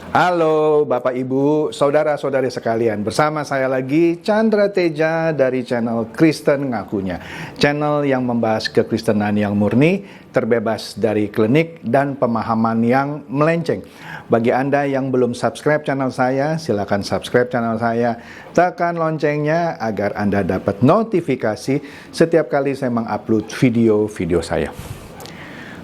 Halo Bapak Ibu, saudara-saudari sekalian. Bersama saya lagi Chandra Teja dari channel Kristen Ngakunya. Channel yang membahas kekristenan yang murni, terbebas dari klinik dan pemahaman yang melenceng. Bagi Anda yang belum subscribe channel saya, silakan subscribe channel saya. Tekan loncengnya agar Anda dapat notifikasi setiap kali saya mengupload video-video saya.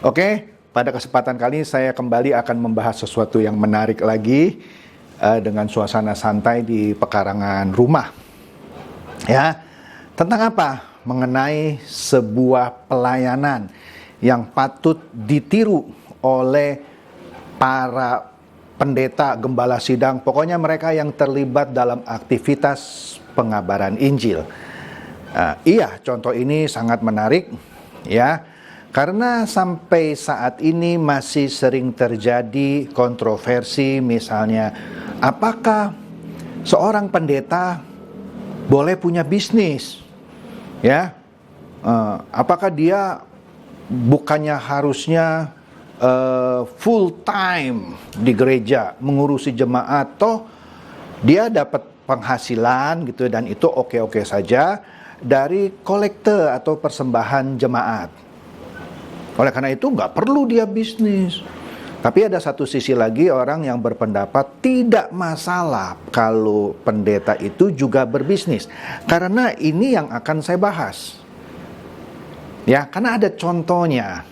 Oke, pada kesempatan kali ini saya kembali akan membahas sesuatu yang menarik lagi dengan suasana santai di pekarangan rumah. Ya, tentang apa? Mengenai sebuah pelayanan yang patut ditiru oleh para pendeta, gembala sidang, pokoknya mereka yang terlibat dalam aktivitas pengabaran Injil. Iya, contoh ini sangat menarik, ya. Karena sampai saat ini masih sering terjadi kontroversi, misalnya apakah seorang pendeta boleh punya bisnis, ya? Apakah dia bukannya harusnya full time di gereja mengurusi jemaat, toh dia dapat penghasilan gitu dan itu oke-oke saja dari kolekte atau persembahan jemaat. Oleh karena itu nggak perlu dia bisnis. Tapi ada satu sisi lagi orang yang berpendapat tidak masalah kalau pendeta itu juga berbisnis. Karena ini yang akan saya bahas. Ya, karena ada contohnya.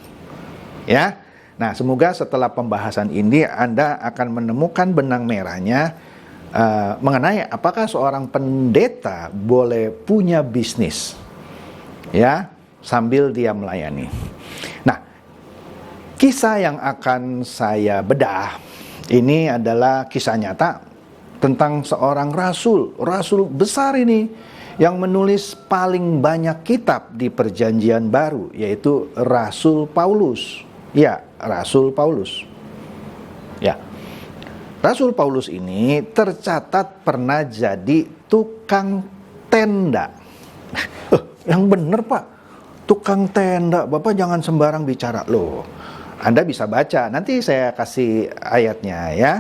Ya. Nah, semoga setelah pembahasan ini Anda akan menemukan benang merahnya mengenai apakah seorang pendeta boleh punya bisnis. Ya, sambil dia melayani. Nah, kisah yang akan saya bedah ini adalah kisah nyata tentang seorang rasul besar ini yang menulis paling banyak kitab di Perjanjian Baru, yaitu Rasul Paulus. Ya, Rasul Paulus. Ya. Rasul Paulus ini tercatat pernah jadi tukang tenda. Yang benar, Pak. Tukang tenda, Bapak jangan sembarang bicara loh. Anda bisa baca, nanti saya kasih ayatnya ya.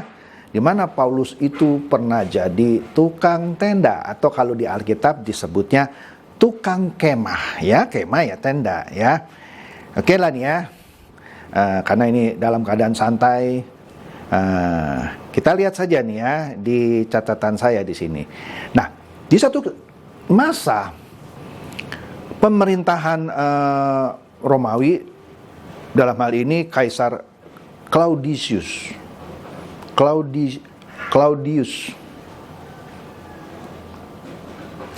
Di mana Paulus itu pernah jadi tukang tenda, atau kalau di Alkitab disebutnya tukang kemah ya, kemah ya tenda ya. Oke lah nih ya, karena ini dalam keadaan santai, kita lihat saja nih ya di catatan saya di sini. Nah, di satu masa pemerintahan Romawi, dalam hal ini Kaisar Claudius.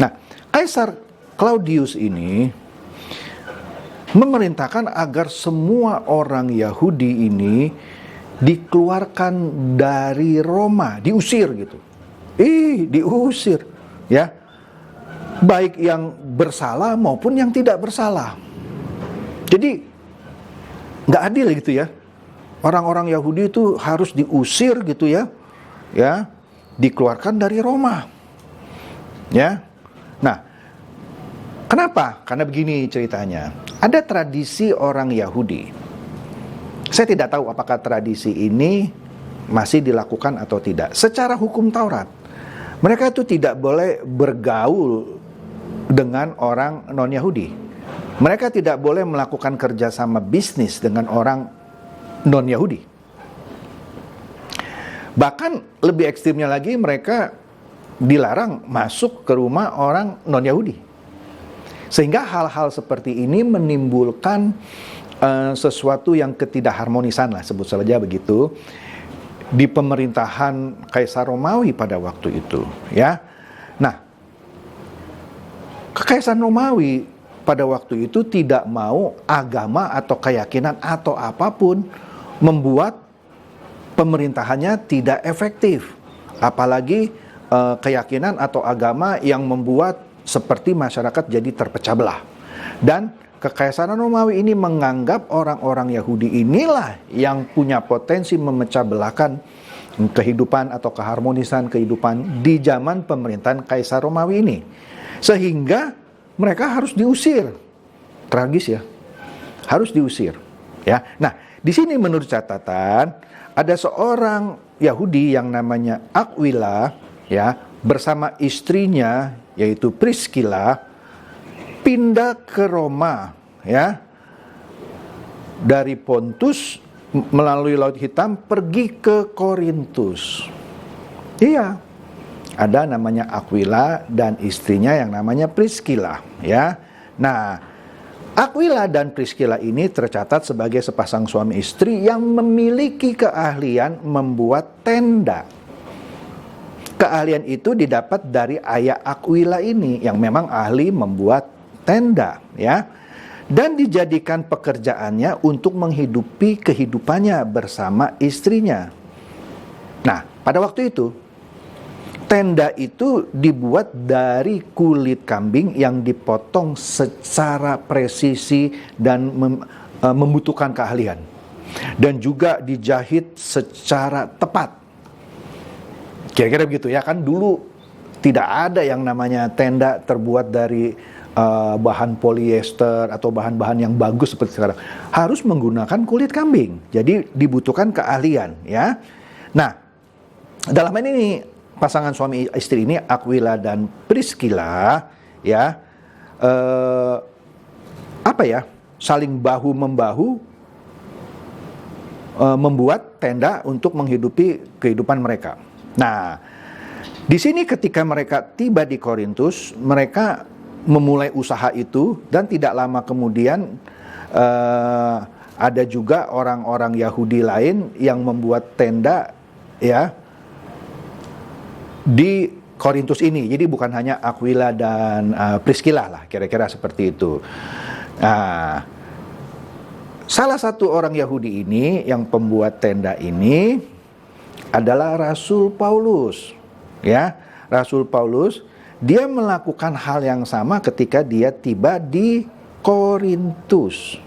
Nah, Kaisar Claudius ini memerintahkan agar semua orang Yahudi ini dikeluarkan dari Roma, diusir gitu. Diusir, ya. Baik yang bersalah maupun yang tidak bersalah. Jadi nggak adil gitu ya. Orang-orang Yahudi itu harus diusir gitu ya, dikeluarkan dari Roma. Ya. Nah, kenapa? Karena begini ceritanya. Ada tradisi orang Yahudi. Saya tidak tahu apakah tradisi ini masih dilakukan atau tidak. Secara hukum Taurat, mereka itu tidak boleh bergaul dengan orang non-Yahudi. Mereka tidak boleh melakukan kerjasama bisnis dengan orang non-Yahudi. Bahkan lebih ekstrimnya lagi, mereka dilarang masuk ke rumah orang non-Yahudi. Sehingga hal-hal seperti ini menimbulkan sesuatu yang ketidakharmonisan lah, sebut saja begitu, di pemerintahan Kaisar Romawi pada waktu itu. Ya, nah, Kekaisaran Romawi pada waktu itu tidak mau agama atau keyakinan atau apapun membuat pemerintahannya tidak efektif. Apalagi keyakinan atau agama yang membuat seperti masyarakat jadi terpecah belah. Dan Kekaisaran Romawi ini menganggap orang-orang Yahudi inilah yang punya potensi memecah belahkan kehidupan atau keharmonisan kehidupan di zaman pemerintahan Kaisar Romawi ini. Sehingga mereka harus diusir. Tragis ya. Harus diusir. Ya. Nah, di sini menurut catatan ada seorang Yahudi yang namanya Aquila, ya, bersama istrinya yaitu Priscilla pindah ke Roma, ya, dari Pontus melalui Laut Hitam pergi ke Korintus. Iya, ada namanya Aquila dan istrinya yang namanya Priscilla, ya. Nah, Aquila dan Priscilla ini tercatat sebagai sepasang suami istri yang memiliki keahlian membuat tenda. Keahlian itu didapat dari ayah Aquila ini yang memang ahli membuat tenda, ya. Dan dijadikan pekerjaannya untuk menghidupi kehidupannya bersama istrinya. Nah, pada waktu itu tenda itu dibuat dari kulit kambing yang dipotong secara presisi dan membutuhkan keahlian. Dan juga dijahit secara tepat. Kira-kira begitu ya, kan dulu tidak ada yang namanya tenda terbuat dari bahan polyester atau bahan-bahan yang bagus seperti sekarang. Harus menggunakan kulit kambing. Jadi dibutuhkan keahlian, ya. Nah, dalam ini pasangan suami istri ini Aquila dan Priscilla, ya, saling bahu membahu membuat tenda untuk menghidupi kehidupan mereka. Nah, di sini ketika mereka tiba di Korintus, mereka memulai usaha itu, dan tidak lama kemudian ada juga orang-orang Yahudi lain yang membuat tenda, ya, di Korintus ini. Jadi bukan hanya Aquila dan Priscilla lah, kira-kira seperti itu. Nah, salah satu orang Yahudi ini yang pembuat tenda ini adalah Rasul Paulus, ya. Rasul Paulus, dia melakukan hal yang sama ketika dia tiba di Korintus.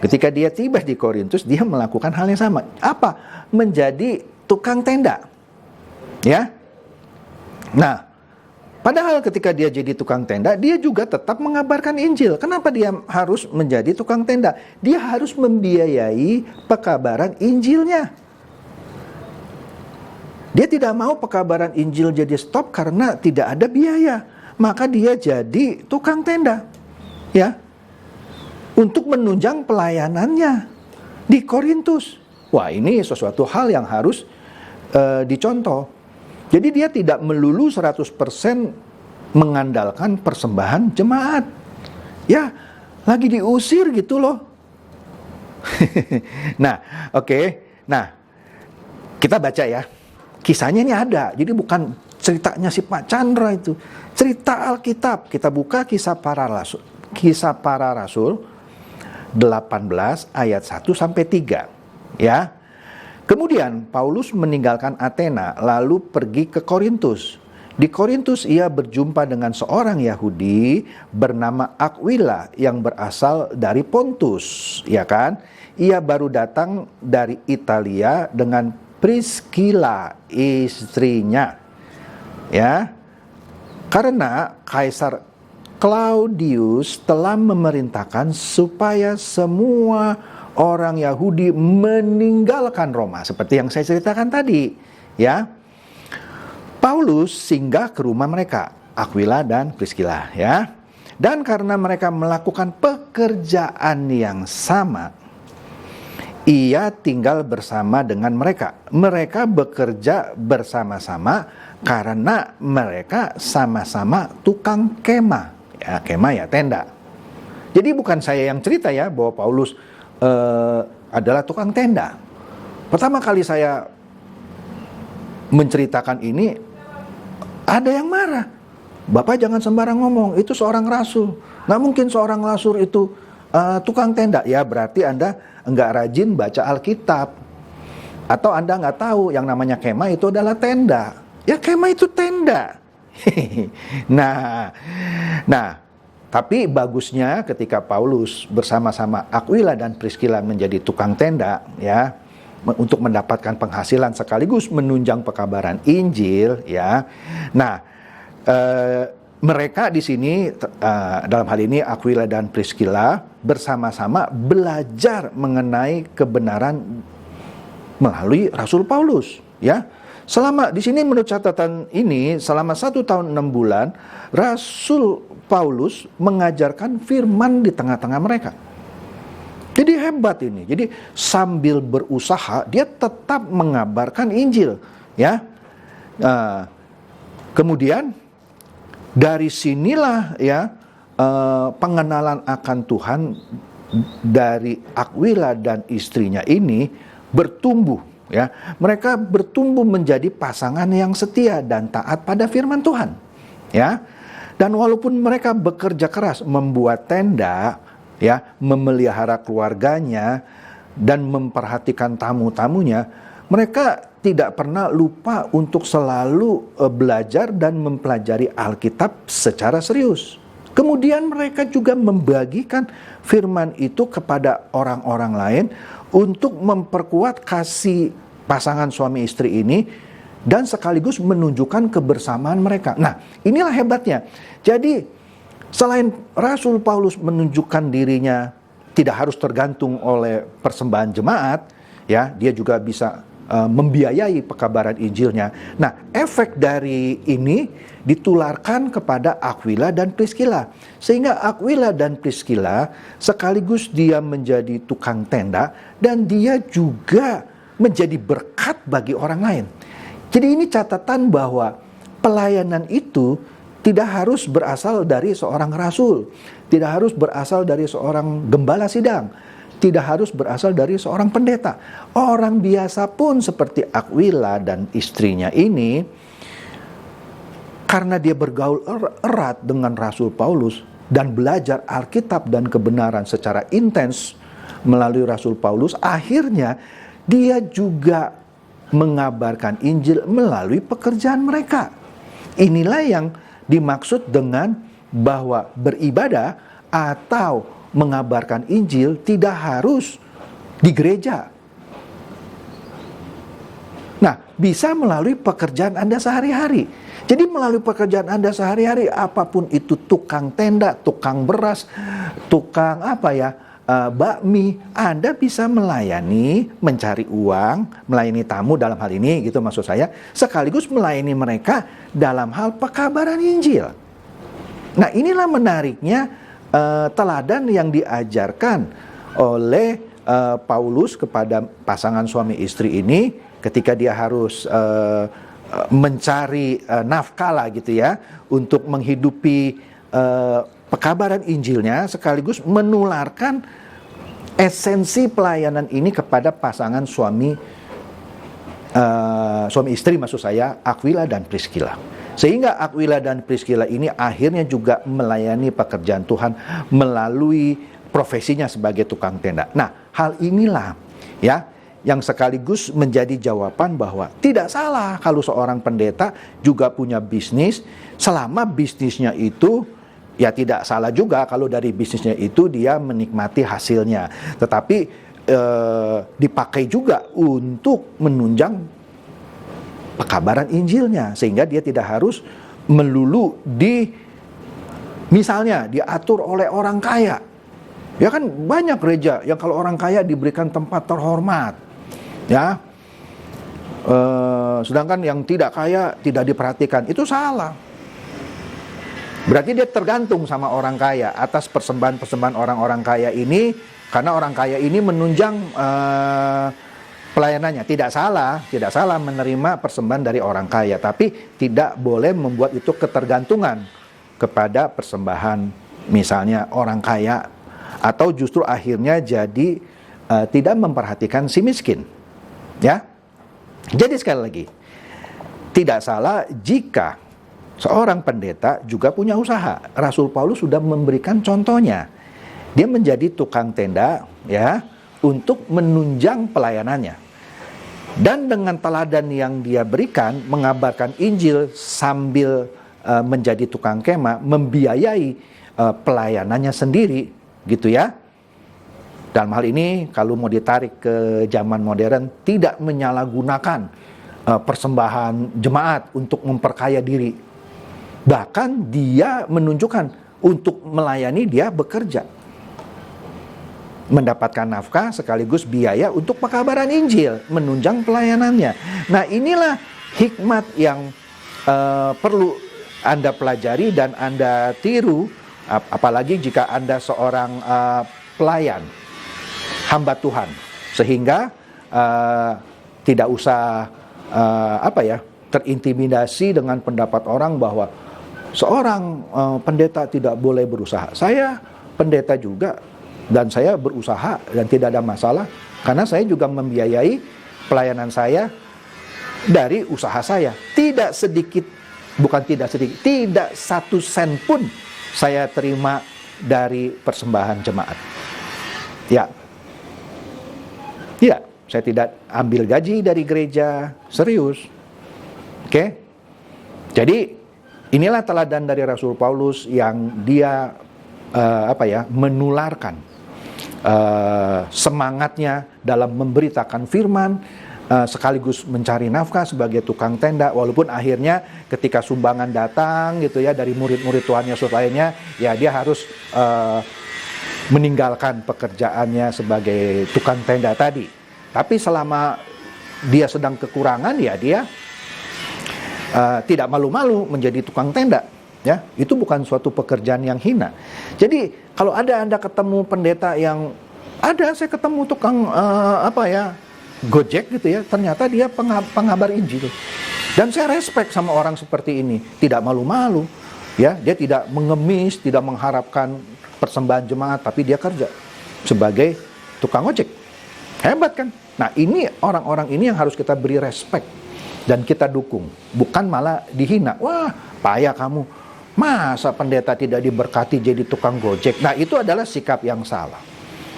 Ketika dia tiba di Korintus, dia melakukan hal yang sama. Apa? Menjadi tukang tenda, ya. Nah, padahal ketika dia jadi tukang tenda, dia juga tetap mengabarkan Injil. Kenapa dia harus menjadi tukang tenda? Dia harus membiayai pekabaran Injilnya. Dia tidak mau pekabaran Injil jadi stop karena tidak ada biaya. Maka dia jadi tukang tenda, ya, untuk menunjang pelayanannya di Korintus. Wah, ini sesuatu hal yang harus dicontoh. Jadi dia tidak melulu 100% mengandalkan persembahan jemaat. Ya, lagi diusir gitu loh. Nah, oke. Nah, kita baca ya. Kisahnya ini ada. Jadi bukan ceritanya si Pak Chandra itu. Cerita Alkitab. Kita buka Kisah Para Rasul. Kisah Para Rasul 18 ayat 1 sampai 3. Ya. Kemudian Paulus meninggalkan Athena lalu pergi ke Korintus. Di Korintus ia berjumpa dengan seorang Yahudi bernama Aquila yang berasal dari Pontus, ya kan? Ia baru datang dari Italia dengan Priscilla istrinya. Ya. Karena Kaisar Claudius telah memerintahkan supaya semua orang Yahudi meninggalkan Roma, seperti yang saya ceritakan tadi, ya. Paulus singgah ke rumah mereka, Aquila dan Priscilla, ya. Dan karena mereka melakukan pekerjaan yang sama, ia tinggal bersama dengan mereka. Mereka bekerja bersama-sama karena mereka sama-sama tukang kemah. Ya, kemah ya tenda. Jadi bukan saya yang cerita ya bahwa Paulus adalah tukang tenda. Pertama kali saya menceritakan ini, ada yang marah. Bapak jangan sembarang ngomong, itu seorang rasul. Nggak mungkin seorang rasul itu tukang tenda. Ya berarti Anda nggak rajin baca Alkitab. Atau Anda nggak tahu yang namanya kemah itu adalah tenda. Ya kemah itu tenda. Nah, tapi bagusnya ketika Paulus bersama-sama Aquila dan Priscilla menjadi tukang tenda, ya, untuk mendapatkan penghasilan sekaligus menunjang pekabaran Injil, ya. Nah, mereka di sini dalam hal ini Aquila dan Priscilla bersama-sama belajar mengenai kebenaran melalui Rasul Paulus, ya. Selama di sini menurut catatan ini, selama 1 tahun 6 bulan, Rasul Paulus mengajarkan firman di tengah-tengah mereka. Jadi hebat ini. Jadi sambil berusaha, dia tetap mengabarkan Injil, ya. Kemudian dari sinilah, ya, pengenalan akan Tuhan dari Aquila dan istrinya ini bertumbuh, ya. Mereka bertumbuh menjadi pasangan yang setia dan taat pada firman Tuhan, ya. Dan walaupun mereka bekerja keras membuat tenda, ya, memelihara keluarganya dan memperhatikan tamu-tamunya, mereka tidak pernah lupa untuk selalu belajar dan mempelajari Alkitab secara serius. Kemudian mereka juga membagikan firman itu kepada orang-orang lain untuk memperkuat kasih pasangan suami istri ini dan sekaligus menunjukkan kebersamaan mereka. Nah, inilah hebatnya. Jadi, selain Rasul Paulus menunjukkan dirinya tidak harus tergantung oleh persembahan jemaat, ya, dia juga bisa membiayai pekabaran Injilnya. Nah, efek dari ini ditularkan kepada Aquila dan Priscilla. Sehingga Aquila dan Priscilla sekaligus dia menjadi tukang tenda dan dia juga menjadi berkat bagi orang lain. Jadi ini catatan bahwa pelayanan itu tidak harus berasal dari seorang rasul, tidak harus berasal dari seorang gembala sidang, tidak harus berasal dari seorang pendeta. Orang biasa pun seperti Aquila dan istrinya ini, karena dia bergaul erat dengan Rasul Paulus dan belajar Alkitab dan kebenaran secara intens melalui Rasul Paulus, akhirnya dia juga mengabarkan Injil melalui pekerjaan mereka. Inilah yang dimaksud dengan bahwa beribadah atau mengabarkan Injil tidak harus di gereja. Nah, bisa melalui pekerjaan Anda sehari-hari. Jadi melalui pekerjaan Anda sehari-hari, apapun itu, tukang tenda, tukang beras, tukang bakmi, Anda bisa melayani, mencari uang, melayani tamu dalam hal ini, gitu maksud saya, sekaligus melayani mereka dalam hal pekabaran Injil. Nah, inilah menariknya teladan yang diajarkan oleh Paulus kepada pasangan suami istri ini ketika dia harus mencari nafkah lah gitu ya, untuk menghidupi pekabaran Injilnya, sekaligus menularkan esensi pelayanan ini kepada pasangan suami istri maksud saya, Aquila dan Priscilla. Sehingga Aquila dan Priscilla ini akhirnya juga melayani pekerjaan Tuhan melalui profesinya sebagai tukang tenda. Nah, hal inilah, ya, yang sekaligus menjadi jawaban bahwa tidak salah kalau seorang pendeta juga punya bisnis, selama bisnisnya itu, ya tidak salah juga kalau dari bisnisnya itu dia menikmati hasilnya. Tetapi dipakai juga untuk menunjang pekabaran Injilnya, sehingga dia tidak harus melulu misalnya diatur oleh orang kaya. Ya kan banyak gereja yang kalau orang kaya diberikan tempat terhormat, ya. Sedangkan yang tidak kaya tidak diperhatikan, itu salah. Berarti dia tergantung sama orang kaya atas persembahan-persembahan orang-orang kaya ini, karena orang kaya ini menunjang pelayanannya. Tidak salah menerima persembahan dari orang kaya, tapi tidak boleh membuat itu ketergantungan kepada persembahan misalnya orang kaya, atau justru akhirnya jadi tidak memperhatikan si miskin, ya. Jadi sekali lagi, tidak salah jika seorang pendeta juga punya usaha. Rasul Paulus sudah memberikan contohnya. Dia menjadi tukang tenda, ya, untuk menunjang pelayanannya. Dan dengan teladan yang dia berikan, mengabarkan Injil sambil menjadi tukang kemah, membiayai pelayanannya sendiri, gitu ya. Dalam hal ini, kalau mau ditarik ke zaman modern, tidak menyalahgunakan persembahan jemaat untuk memperkaya diri. Bahkan dia menunjukkan untuk melayani dia bekerja. mendapatkan nafkah sekaligus biaya untuk pekabaran Injil, menunjang pelayanannya. Nah, inilah hikmat yang perlu Anda pelajari dan Anda tiru, apalagi jika Anda seorang pelayan, hamba Tuhan, sehingga tidak usah terintimidasi dengan pendapat orang bahwa seorang pendeta tidak boleh berusaha. Saya pendeta juga, dan saya berusaha dan tidak ada masalah, karena saya juga membiayai pelayanan saya dari usaha saya. Tidak satu sen pun saya terima dari persembahan jemaat. Ya, saya tidak ambil gaji dari gereja, serius. Oke? Jadi inilah teladan dari Rasul Paulus yang dia menularkan semangatnya dalam memberitakan firman, sekaligus mencari nafkah sebagai tukang tenda, walaupun akhirnya ketika sumbangan datang gitu ya dari murid-murid Tuhan Yesus lainnya, ya dia harus meninggalkan pekerjaannya sebagai tukang tenda tadi. Tapi selama dia sedang kekurangan, ya dia tidak malu-malu menjadi tukang tenda. Ya, itu bukan suatu pekerjaan yang hina. Jadi kalau Anda ketemu pendeta yang saya ketemu tukang Gojek gitu ya, ternyata dia pengabar Injil. Dan saya respect sama orang seperti ini, tidak malu-malu, ya, dia tidak mengemis, tidak mengharapkan persembahan jemaat, tapi dia kerja sebagai tukang ojek. Hebat kan? Nah, ini orang-orang ini yang harus kita beri respect dan kita dukung, bukan malah dihina. Wah, payah kamu. Masa pendeta tidak diberkati jadi tukang gojek? Nah, itu adalah sikap yang salah.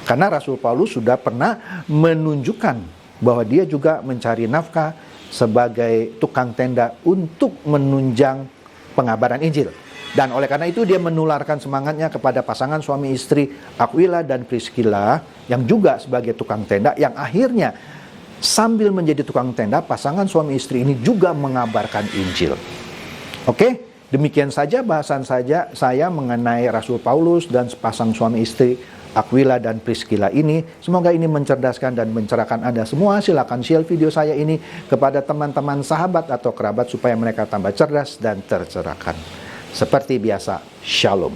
Karena Rasul Paulus sudah pernah menunjukkan bahwa dia juga mencari nafkah sebagai tukang tenda untuk menunjang pengabaran Injil. Dan oleh karena itu dia menularkan semangatnya kepada pasangan suami istri Aquila dan Priscilla yang juga sebagai tukang tenda, yang akhirnya sambil menjadi tukang tenda, pasangan suami istri ini juga mengabarkan Injil. Oke? Demikian saja bahasan saya mengenai Rasul Paulus dan sepasang suami istri Aquila dan Priscilla ini. Semoga ini mencerdaskan dan mencerahkan Anda semua. Silakan share video saya ini kepada teman-teman, sahabat atau kerabat supaya mereka tambah cerdas dan tercerahkan. Seperti biasa, Shalom.